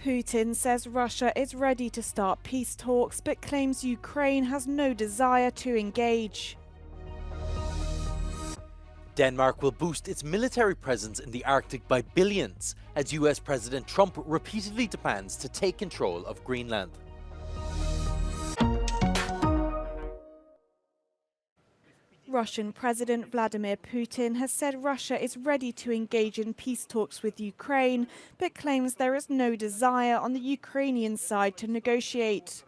Putin says Russia is ready to start peace talks, but claims Ukraine has no desire to engage. Denmark will boost its military presence in the Arctic by billions, as US President Trump repeatedly demands to take control of Greenland. Russian President Vladimir Putin has said Russia is ready to engage in peace talks with Ukraine, but claims there is no desire on the Ukrainian side to negotiate.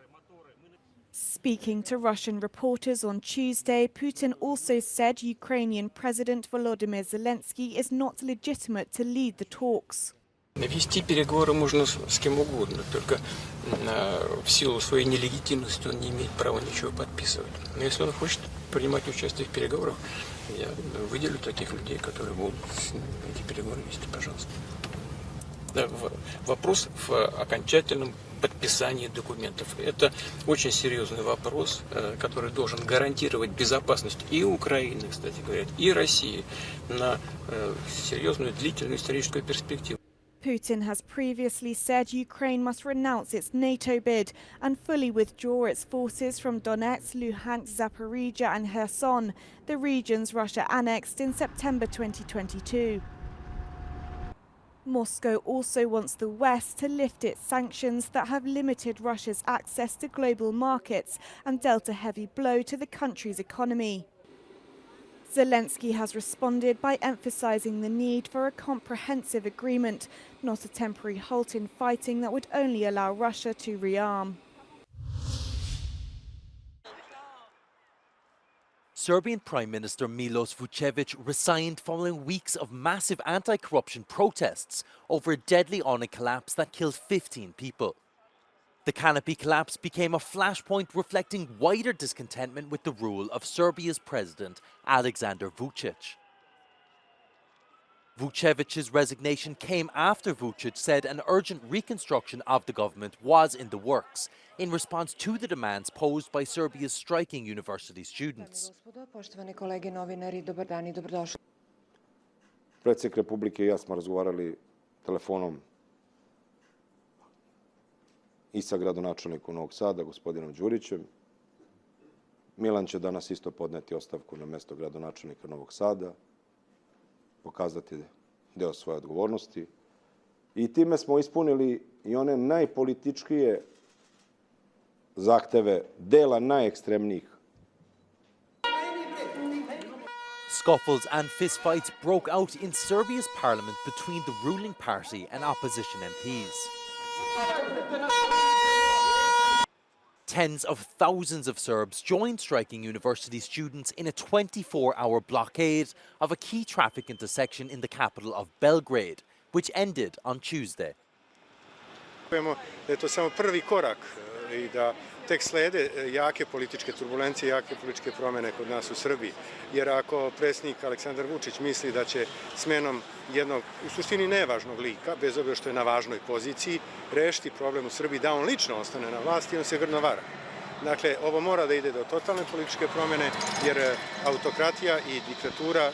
Speaking to Russian reporters on Tuesday, Putin also said Ukrainian President Volodymyr Zelensky is not legitimate to lead the talks. Вести переговоры можно с кем угодно, только в силу своей нелегитимности он не имеет права ничего подписывать. Но если он хочет принимать участие в переговорах, я выделю таких людей, которые будут эти переговоры вести, пожалуйста. Вопрос в окончательном подписании документов. Это очень серьезный вопрос, который должен гарантировать безопасность и Украины, кстати говоря, и России на серьезную длительную историческую перспективу. Putin has previously said Ukraine must renounce its NATO bid and fully withdraw its forces from Donetsk, Luhansk, Zaporizhia and Kherson, the regions Russia annexed in September 2022. Moscow also wants the West to lift its sanctions that have limited Russia's access to global markets and dealt a heavy blow to the country's economy. Zelensky has responded by emphasizing the need for a comprehensive agreement, not a temporary halt in fighting that would only allow Russia to rearm. Serbian Prime Minister Milos Vučević resigned following weeks of massive anti-corruption protests over a deadly awning collapse that killed 15 people. The canopy collapse became a flashpoint reflecting wider discontentment with the rule of Serbia's President Aleksandar Vučić. Vučević's resignation came after Vučić said an urgent reconstruction of the government was in the works in response to the demands posed by Serbia's striking university students. Predsjednik Republike i ja smo razgovarali telefonom i sa gradonačelnikom Novog Sada, gospodinom Đurićem. Milan će danas isto podneti ostavku na mjesto gradonačelnika Novog Sada, pokazati deo svoje odgovornosti. I time smo ispunili i one najpolitičkije zahteve dela najekstremnijih. Scuffles and fistfights broke out in Serbia's parliament between the ruling party and opposition MPs. Tens of thousands of Serbs joined striking university students in a 24-hour blockade of a key traffic intersection in the capital of Belgrade, which ended on Tuesday. Da je to samo prvi korak i da tek slede jake političke turbulencije, jake političke promjene kod nas u Srbiji. Jer ako predsjednik Aleksandar Vučić misli da će smenom jednog, u suštini nevažnog lika, bez obzira što je na važnoj poziciji, rešiti problem u Srbiji da on lično ostane na vlasti, on se grdno vara. Dakle, ovo mora da ide do totalne političke promjene, jer autokratija i diktatura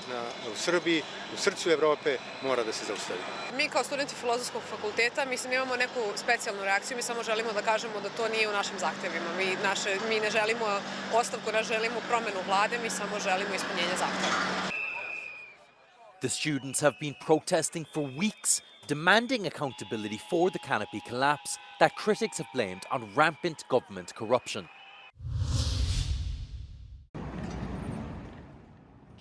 u Srbiji, u srcu Evrope, mora da se zaustavi. Mi kao studenti Filozofskog fakulteta, mislim, imamo neku specijalnu reakciju, mi samo želimo da kažemo da to nije u našim zahtevima. Mi ne želimo ostavku, ne želimo promenu vlade, mi samo želimo ispunjenje zahteva. The students have been protesting for weeks, demanding accountability for the canopy collapse that critics have blamed on rampant government corruption.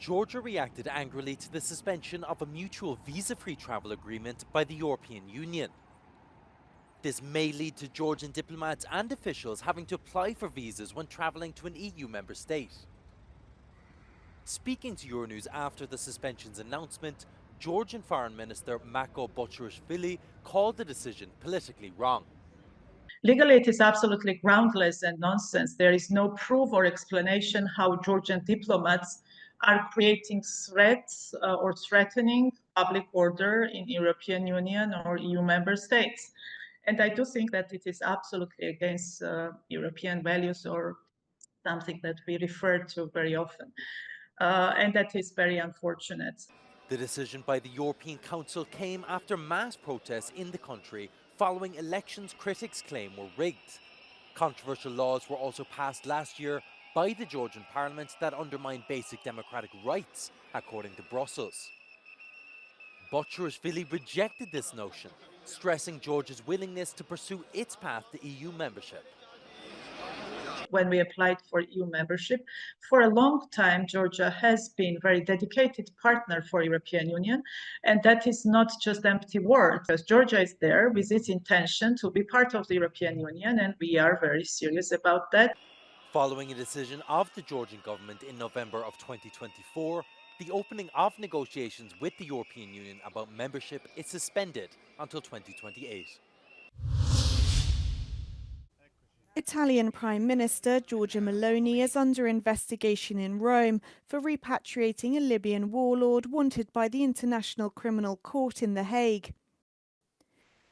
Georgia reacted angrily to the suspension of a mutual visa-free travel agreement by the European Union. This may lead to Georgian diplomats and officials having to apply for visas when travelling to an EU member state. Speaking to Euronews after the suspension's announcement, Georgian Foreign Minister Mako Bochurishvili called the decision politically wrong. Legally, it is absolutely groundless and nonsense. There is no proof or explanation how Georgian diplomats are creating threats or threatening public order in European Union or EU member states. And I do think that it is absolutely against European values or something that we refer to very often. And that is very unfortunate. The decision by the European Council came after mass protests in the country following elections critics claim were rigged. Controversial laws were also passed last year by the Georgian parliament that undermine basic democratic rights, according to Brussels. Butcherishvili rejected this notion, stressing Georgia's willingness to pursue its path to EU membership. When we applied for EU membership, for a long time, Georgia has been a very dedicated partner for European Union, and that is not just empty words. Because Georgia is there with its intention to be part of the European Union, and we are very serious about that. Following a decision of the Georgian government in November of 2024, the opening of negotiations with the European Union about membership is suspended until 2028. Italian Prime Minister Giorgia Meloni is under investigation in Rome for repatriating a Libyan warlord wanted by the International Criminal Court in The Hague.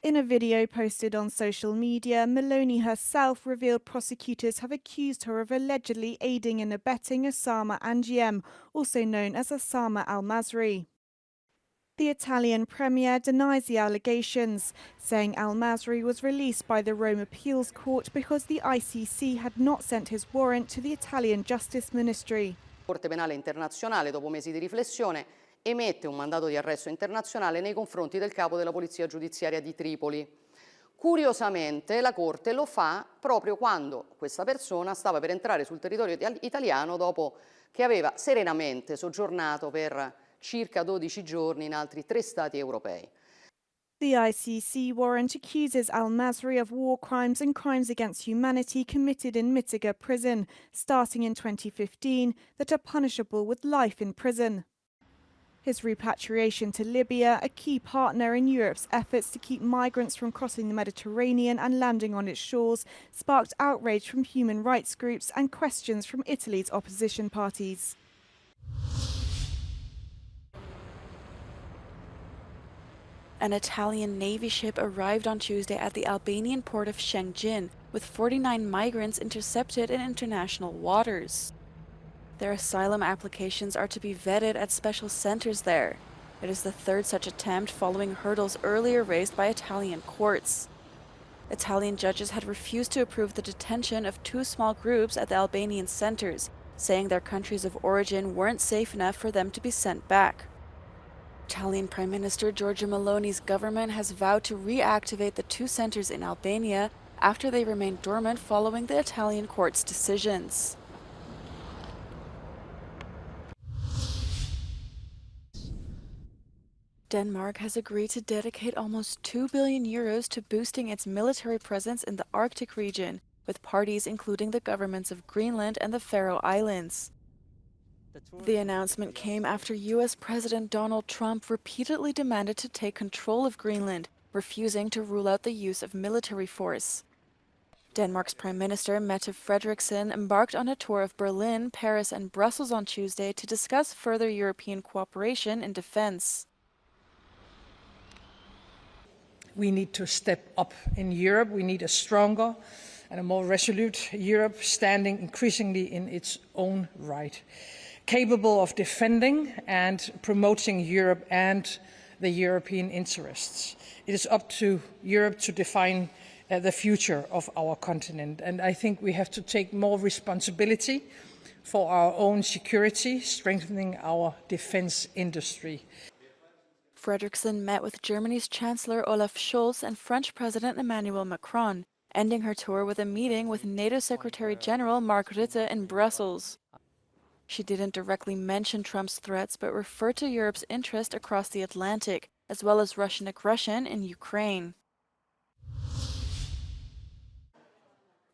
In a video posted on social media, Meloni herself revealed prosecutors have accused her of allegedly aiding and abetting Osama Angiem, also known as Osama al-Masri. The Italian Premier denies the allegations, saying al-Masri was released by the Rome Appeals Court because the ICC had not sent his warrant to the Italian Justice Ministry. La Corte Penale Internazionale, dopo mesi di riflessione, emette un mandato di arresto internazionale nei confronti del capo della Polizia Giudiziaria di Tripoli. Curiosamente la Corte lo fa proprio quando questa persona stava per entrare sul territorio italiano dopo che aveva serenamente soggiornato per circa 12 giorni in altri 3 stati europei. The ICC warrant accuses al-Masri of war crimes and crimes against humanity committed in Mitiga prison, starting in 2015, that are punishable with life in prison. His repatriation to Libya, a key partner in Europe's efforts to keep migrants from crossing the Mediterranean and landing on its shores, sparked outrage from human rights groups and questions from Italy's opposition parties. An Italian Navy ship arrived on Tuesday at the Albanian port of Shëngjin, with 49 migrants intercepted in international waters. Their asylum applications are to be vetted at special centers there. It is the third such attempt following hurdles earlier raised by Italian courts. Italian judges had refused to approve the detention of 2 small groups at the Albanian centers, saying their countries of origin weren't safe enough for them to be sent back. Italian Prime Minister Giorgia Meloni's government has vowed to reactivate the 2 centers in Albania after they remained dormant following the Italian court's decisions. Denmark has agreed to dedicate almost €2 billion to boosting its military presence in the Arctic region, with parties including the governments of Greenland and the Faroe Islands. The announcement came after US President Donald Trump repeatedly demanded to take control of Greenland, refusing to rule out the use of military force. Denmark's Prime Minister Mette Frederiksen embarked on a tour of Berlin, Paris and Brussels on Tuesday to discuss further European cooperation in defense. We need to step up in Europe. We need a stronger and a more resolute Europe standing increasingly in its own right, capable of defending and promoting Europe and the European interests. It is up to Europe to define the future of our continent, and I think we have to take more responsibility for our own security, strengthening our defense industry. Frederiksen met with Germany's Chancellor Olaf Scholz and French President Emmanuel Macron, ending her tour with a meeting with NATO Secretary General Mark Rutte in Brussels. She didn't directly mention Trump's threats, but referred to Europe's interest across the Atlantic, as well as Russian aggression in Ukraine.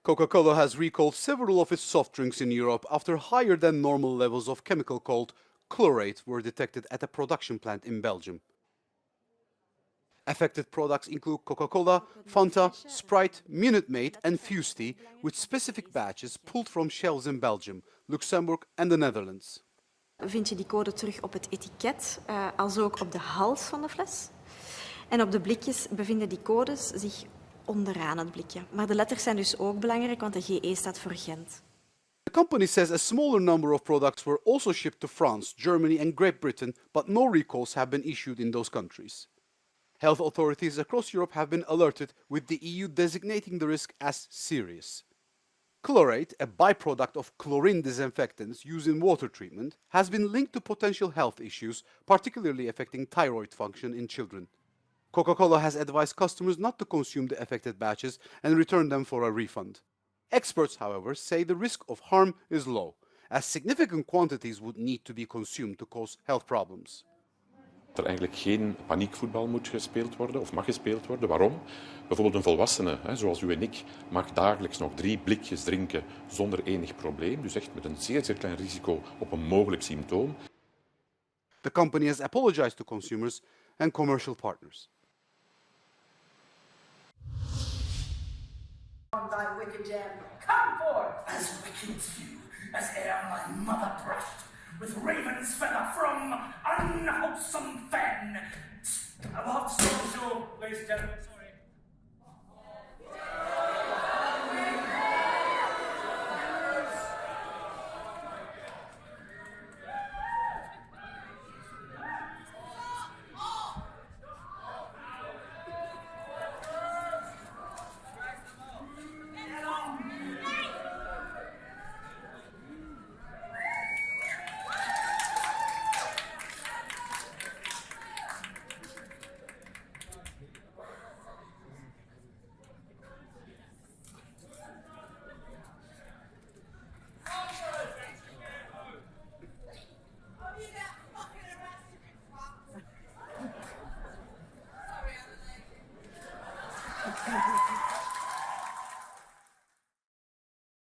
CocaCola has recalled several of its soft drinks in Europe after higher than normal levels of chemical called chlorate were detected at a production plant in Belgium. Affected products include Coca-Cola, Fanta, Sprite, Minute Maid and Fusty, with specific batches pulled from shelves in Belgium, Luxembourg and the Netherlands. Vind je die code terug op het etiket, als ook op de hals van de fles. En op de blikjes bevinden die codes zich onderaan het blikje. Maar de letters zijn dus ook belangrijk, want de GE staat voor Gent. The company says a smaller number of products were also shipped to France, Germany and Great Britain, but no recalls have been issued in those countries. Health authorities across Europe have been alerted, with the EU designating the risk as serious. Chlorate, a byproduct of chlorine disinfectants used in water treatment, has been linked to potential health issues, particularly affecting thyroid function in children. CocaCola has advised customers not to consume the affected batches and return them for a refund. Experts, however, say the risk of harm is low, as significant quantities would need to be consumed to cause health problems. Er eigenlijk geen paniekvoetbal moet gespeeld worden of mag gespeeld worden. Waarom? Bijvoorbeeld een volwassene, zoals u en ik, mag dagelijks nog 3 blikjes drinken zonder enig probleem. Dus echt met een zeer, zeer klein risico op een mogelijk symptoom. The company has apologized to consumers and commercial partners. On thy wicked jam, come forth! As wicked as you, as ere my mother brushed with raven's feather from unwholesome fen. Above social, ladies and gentlemen.